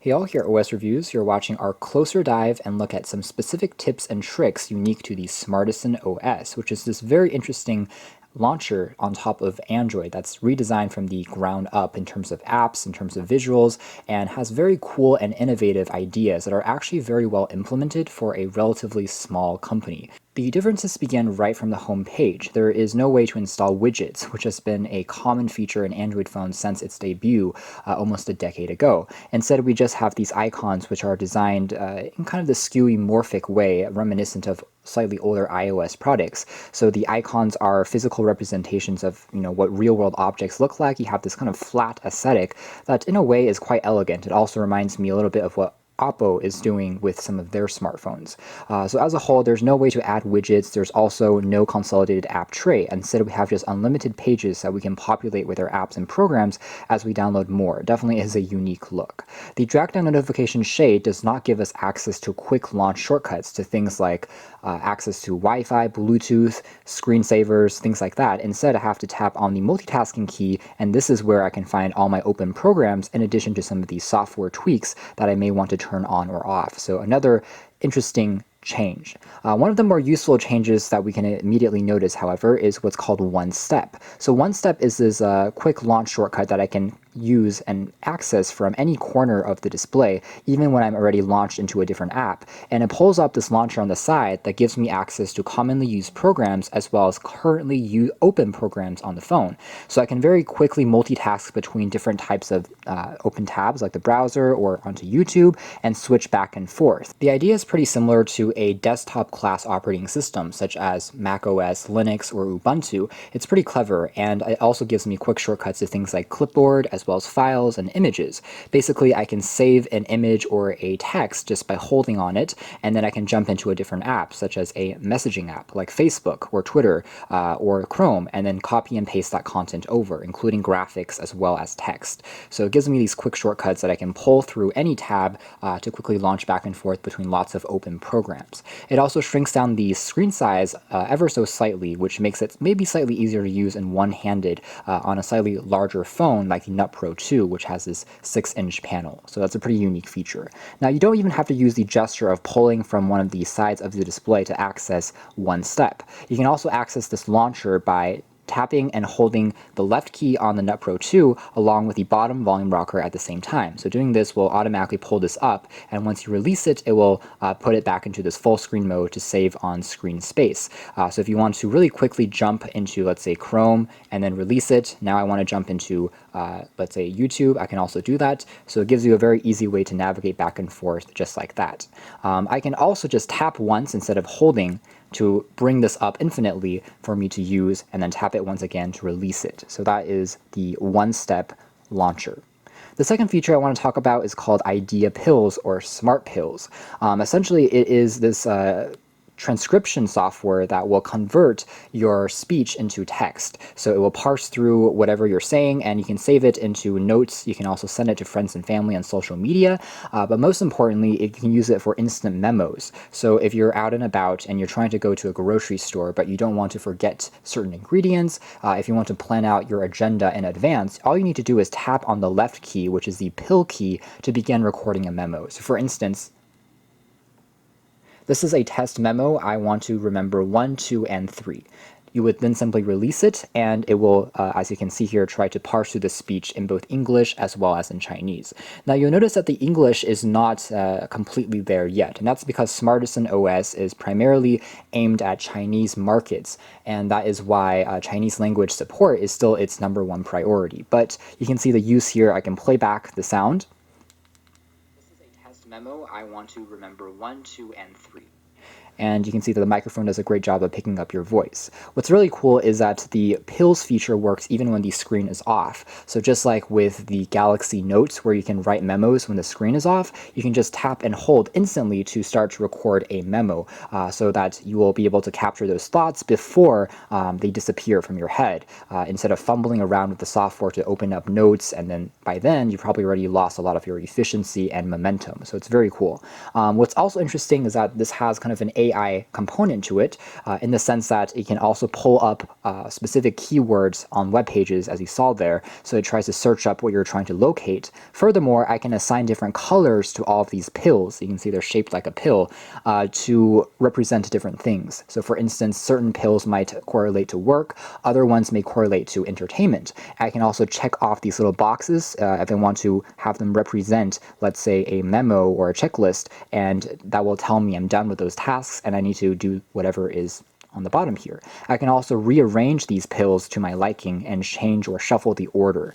Hey all, here at OS Reviews, you're watching our closer dive and look at some specific tips and tricks unique to the Smartisan OS, which is this very interesting launcher on top of Android that's redesigned from the ground up in terms of apps, in terms of visuals, and has very cool and innovative ideas that are actually very well implemented for a relatively small company. The differences begin right from the home page. There is no way to install widgets, which has been a common feature in Android phones since its debut almost a decade ago. Instead, we just have these icons which are designed in kind of the skewy, morphic way, reminiscent of slightly older iOS products. So the icons are physical representations of what real-world objects look like. You have this kind of flat aesthetic that in a way is quite elegant. It also reminds me a little bit of what Oppo is doing with some of their smartphones. So as a whole, there's no way to add widgets. There's also no consolidated app tray. Instead, we have just unlimited pages that we can populate with our apps and programs as we download more. It definitely is a unique look. The drag down notification shade does not give us access to quick launch shortcuts to things like access to Wi-Fi, Bluetooth, screensavers, things like that. Instead, I have to tap on the multitasking key, and this is where I can find all my open programs in addition to some of these software tweaks that I may want to turn on or off. So another interesting change. One of the more useful changes that we can immediately notice, however, is what's called One Step. So One Step is this quick launch shortcut that I can use and access from any corner of the display, even when I'm already launched into a different app. And it pulls up this launcher on the side that gives me access to commonly used programs as well as currently open programs on the phone. So I can very quickly multitask between different types of open tabs like the browser or onto YouTube and switch back and forth. The idea is pretty similar to a desktop class operating system such as macOS, Linux, or Ubuntu. It's pretty clever, and it also gives me quick shortcuts to things like clipboard as well as files and images. Basically, I can save an image or a text just by holding on it, and then I can jump into a different app, such as a messaging app like Facebook or Twitter or Chrome, and then copy and paste that content over, including graphics as well as text. So it gives me these quick shortcuts that I can pull through any tab to quickly launch back and forth between lots of open programs. It also shrinks down the screen size ever so slightly, which makes it maybe slightly easier to use in one-handed on a slightly larger phone like the Nut Pro 2, which has this 6-inch panel. So that's a pretty unique feature. Now, you don't even have to use the gesture of pulling from one of the sides of the display to access One Step. You can also access this launcher by tapping and holding the left key on the Nut Pro 2 along with the bottom volume rocker at the same time. So doing this will automatically pull this up, and once you release it, it will put it back into this full screen mode to save on screen space. So if you want to really quickly jump into, let's say, Chrome and then release it, now I want to jump into, let's say, YouTube, I can also do that. So it gives you a very easy way to navigate back and forth just like that. I can also just tap once instead of holding to bring this up infinitely for me to use, and then tap it once again to release it. So that is the one-step launcher. The second feature I want to talk about is called Idea Pills or Smart Pills. Essentially, it is this transcription software that will convert your speech into text. So it will parse through whatever you're saying, and you can save it into notes. You can also send it to friends and family on social media. But most importantly, you can use it for instant memos. So if you're out and about and you're trying to go to a grocery store, but you don't want to forget certain ingredients, if you want to plan out your agenda in advance, all you need to do is tap on the left key, which is the pill key, to begin recording a memo. So for instance, this is a test memo. I want to remember 1, 2, and 3. You would then simply release it, and it will, as you can see here, try to parse through the speech in both English as well as in Chinese. Now, you'll notice that the English is not completely there yet, and that's because Smartisan OS is primarily aimed at Chinese markets, and that is why Chinese language support is still its #1 priority. But you can see the use here. I can play back the sound. Memo, I want to remember 1, 2, and 3. And you can see that the microphone does a great job of picking up your voice. What's really cool is that the pills feature works even when the screen is off. So just like with the Galaxy Notes, where you can write memos when the screen is off, you can just tap and hold instantly to start to record a memo so that you will be able to capture those thoughts before they disappear from your head, instead of fumbling around with the software to open up notes, and then by then you've probably already lost a lot of your efficiency and momentum. So it's very cool. What's also interesting is that this has kind of an AI component to it in the sense that it can also pull up specific keywords on web pages, as you saw there. So it tries to search up what you're trying to locate. Furthermore, I can assign different colors to all of these pills. You can see they're shaped like a pill to represent different things. So for instance, certain pills might correlate to work, other ones may correlate to entertainment. I can also check off these little boxes if I want to have them represent, let's say, a memo or a checklist, and that will tell me I'm done with those tasks and I need to do whatever is on the bottom here. I can also rearrange these pills to my liking and change or shuffle the order.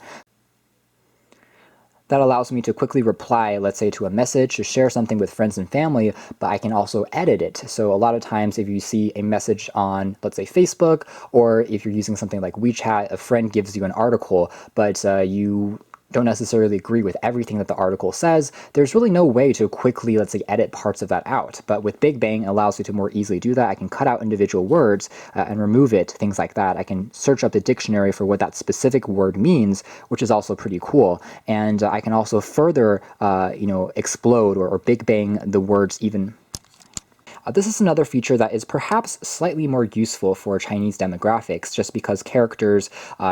That allows me to quickly reply, let's say, to a message, to share something with friends and family, but I can also edit it. So a lot of times if you see a message on, let's say, Facebook, or if you're using something like WeChat, a friend gives you an article, but you don't necessarily agree with everything that the article says, there's really no way to quickly, let's say, edit parts of that out. But with Big Bang, it allows you to more easily do that. I can cut out individual words and remove it, things like that. I can search up the dictionary for what that specific word means, which is also pretty cool. And I can also further, explode or Big Bang the words even. This is another feature that is perhaps slightly more useful for Chinese demographics, just because characters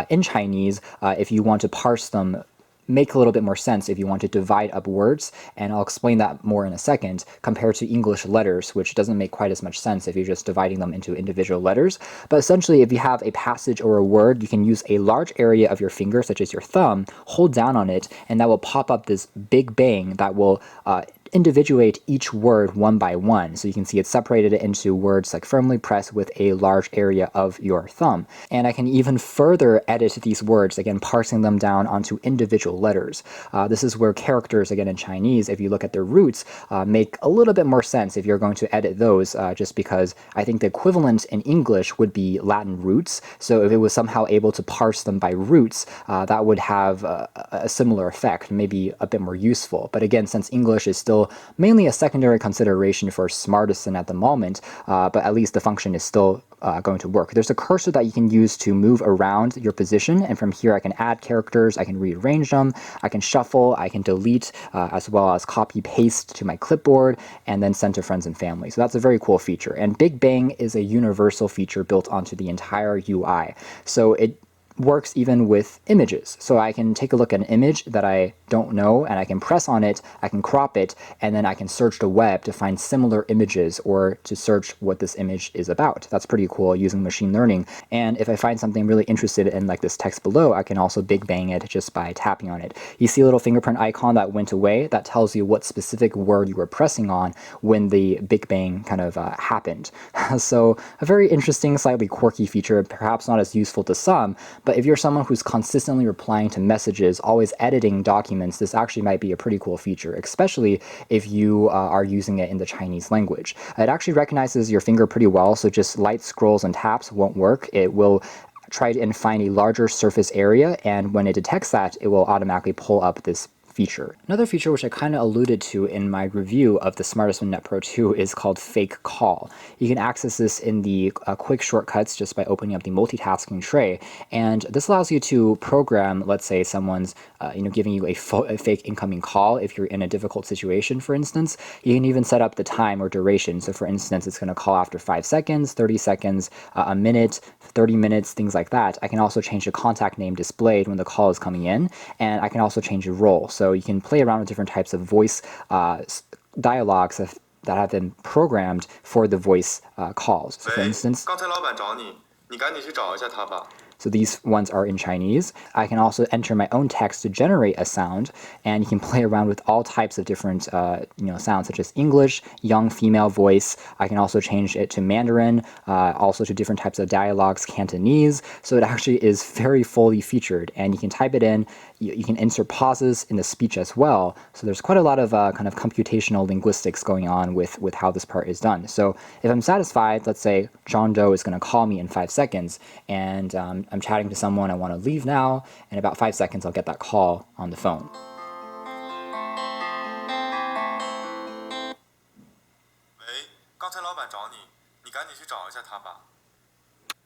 in Chinese, if you want to parse them, make a little bit more sense if you want to divide up words, and I'll explain that more in a second, compared to English letters, which doesn't make quite as much sense if you're just dividing them into individual letters. But essentially, if you have a passage or a word, you can use a large area of your finger, such as your thumb, hold down on it, and that will pop up this Big Bang that will individuate each word one by one. So you can see it's separated into words like firmly press with a large area of your thumb. And I can even further edit these words, again, parsing them down onto individual letters. This is where characters, again, in Chinese, if you look at their roots, make a little bit more sense if you're going to edit those, just because I think the equivalent in English would be Latin roots. So if it was somehow able to parse them by roots, that would have a similar effect, maybe a bit more useful. But again, since English is still mainly a secondary consideration for Smartisan at the moment, but at least the function is still going to work. There's a cursor that you can use to move around your position, and from here I can add characters, I can rearrange them, I can shuffle, I can delete, as well as copy paste to my clipboard, and then send to friends and family. So that's a very cool feature. And Big Bang is a universal feature built onto the entire UI. So it works even with images. So I can take a look at an image that I don't know, and I can press on it, I can crop it, and then I can search the web to find similar images or to search what this image is about. That's pretty cool using machine learning. And if I find something really interested in, like this text below, I can also Big Bang it just by tapping on it. You see a little fingerprint icon that went away? That tells you what specific word you were pressing on when the Big Bang kind of happened. So a very interesting, slightly quirky feature, perhaps not as useful to some, but if you're someone who's consistently replying to messages, always editing documents, this actually might be a pretty cool feature, especially if you are using it in the Chinese language. It actually recognizes your finger pretty well, so just light scrolls and taps won't work. It will try and find a larger surface area, and when it detects that, it will automatically pull up this feature. Another feature which I kind of alluded to in my review of the Smartisan Nut Pro 2 is called Fake Call. You can access this in the quick shortcuts just by opening up the multitasking tray, and this allows you to program, let's say someone's giving you a fake incoming call if you're in a difficult situation, for instance. You can even set up the time or duration. So for instance, it's going to call after 5 seconds, 30 seconds, a minute, 30 minutes, things like that. I can also change the contact name displayed when the call is coming in, and I can also change the role. So you can play around with different types of voice dialogues that have been programmed for the voice calls. So for instance, so these ones are in Chinese. I can also enter my own text to generate a sound, and you can play around with all types of different sounds, such as English, young female voice. I can also change it to Mandarin, also to different types of dialogues, Cantonese. So it actually is very fully featured, and you can type it in. You can insert pauses in the speech as well. So there's quite a lot of kind of computational linguistics going on with how this part is done. So if I'm satisfied, let's say John Doe is going to call me in 5 seconds, and I'm chatting to someone, I want to leave now, in about 5 seconds I'll get that call on the phone.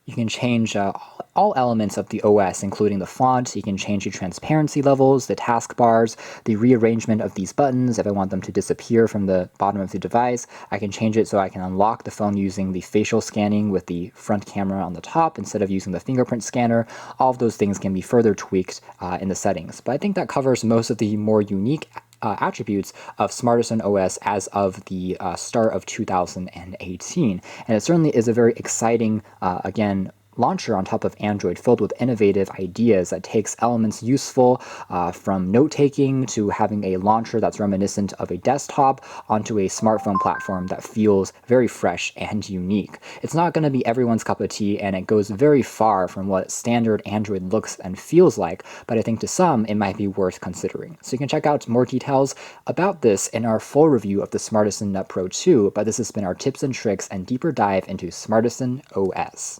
You can change all elements of the OS, including the font. You can change the transparency levels, the taskbars, the rearrangement of these buttons. If I want them to disappear from the bottom of the device, I can change it so I can unlock the phone using the facial scanning with the front camera on the top instead of using the fingerprint scanner. All of those things can be further tweaked in the settings. But I think that covers most of the more unique attributes of Smartisan OS as of the start of 2018. And it certainly is a very exciting, again, launcher on top of Android filled with innovative ideas that takes elements useful from note-taking to having a launcher that's reminiscent of a desktop onto a smartphone platform that feels very fresh and unique. It's not going to be everyone's cup of tea, and it goes very far from what standard Android looks and feels like, but I think to some it might be worth considering. So you can check out more details about this in our full review of the Smartisan Nut Pro 2, but this has been our tips and tricks and deeper dive into Smartisan OS.